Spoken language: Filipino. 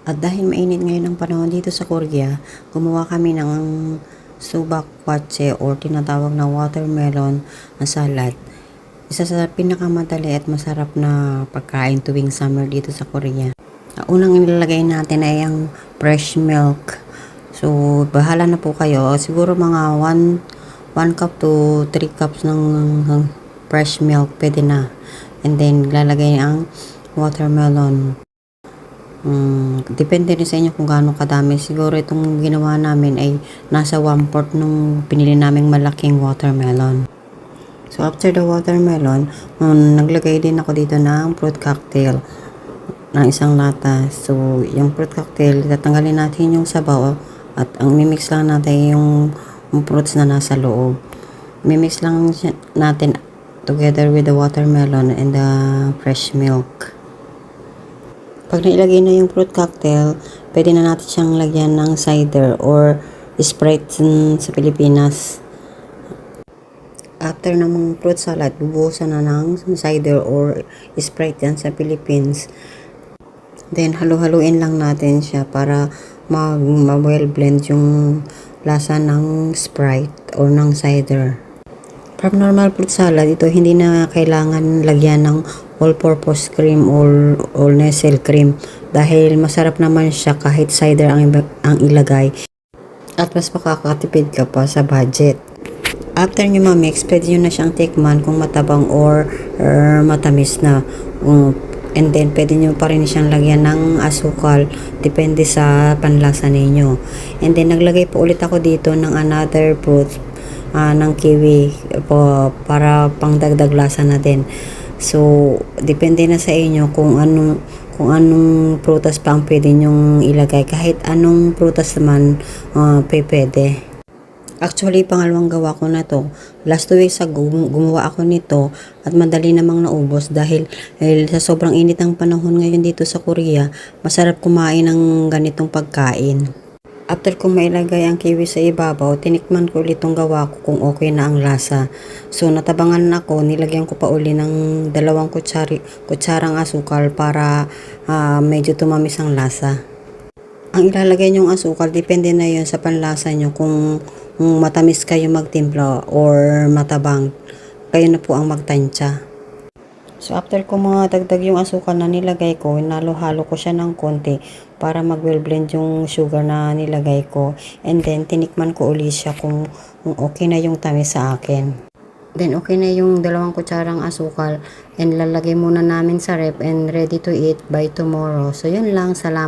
At dahil mainit ngayon ang panahon dito sa Korea, gumawa kami ng subak kwache or tinatawag na watermelon na salad. Isa sa pinakamadali at masarap na pagkain tuwing summer dito sa Korea. Ang unang ilalagay natin ay ang fresh milk. So, bahala na po kayo. Siguro mga 1 cup to 3 cups ng fresh milk pwede na. And then, lalagay ang watermelon. Depende rin sa inyo kung gaano kadami. Siguro itong ginawa namin ay nasa 1/4 nung pinili naming malaking watermelon. So, after the watermelon, naglagay din ako dito ng fruit cocktail ng isang lata. So, yung fruit cocktail, tatanggalin natin yung sabaw at ang mimix lang natin yung fruits na nasa loob. Mimix lang natin together with the watermelon and the fresh milk. Pag nailagay na yung fruit cocktail, pwede na natin siyang lagyan ng cider or Sprite sa Pilipinas. After ng fruit salad, bubuhusan na ng cider or Sprite yan sa Philippines. Then, halu-haluin lang natin siya para ma-well blend yung lasa ng Sprite or ng cider. From normal fruit salad, ito hindi na kailangan lagyan ng all-purpose cream or Nestle cream dahil masarap naman siya kahit cider ang ilagay at mas makakatipid ka pa sa budget. After nyo ma-mix, pwede nyo na siyang tikman kung matabang or matamis na. And then, pwede nyo pa rin siyang lagyan ng asukal. Depende sa panlasa ninyo. And then, naglagay po ulit ako dito ng another fruit, ng kiwi po, para pangdagdag lasa na din. So, depende na sa inyo kung anong prutas pa ang pwede nyong ilagay. Kahit anong prutas naman, pwede. Actually, pangalawang gawa ko na to. Last 2 weeks ago, gumawa ako nito at madali namang naubos dahil sa sobrang init ng panahon ngayon dito sa Korea, masarap kumain ng ganitong pagkain. After kong mailagay ang kiwi sa ibabaw, tinikman ko ulit itong gawa ko kung okay na ang lasa. So, natabangan ako, nilagyan ko pa uli ng 2 kutsarang asukal para medyo tumamis ang lasa. Ang ilalagay nyong asukal, depende na yun sa panlasa nyo kung matamis kayo magtimpla or matabang. Kayo na po ang magtansya. So, after ko dagdag yung asukal na nilagay ko, nalo-halo ko siya ng konti para mag-well blend yung sugar na nilagay ko. And then, tinikman ko ulit siya kung okay na yung tamis sa akin. Then, okay na yung 2 kutsarang asukal and lalagay muna namin sa ref and ready to eat by tomorrow. So, yun lang. Salamat.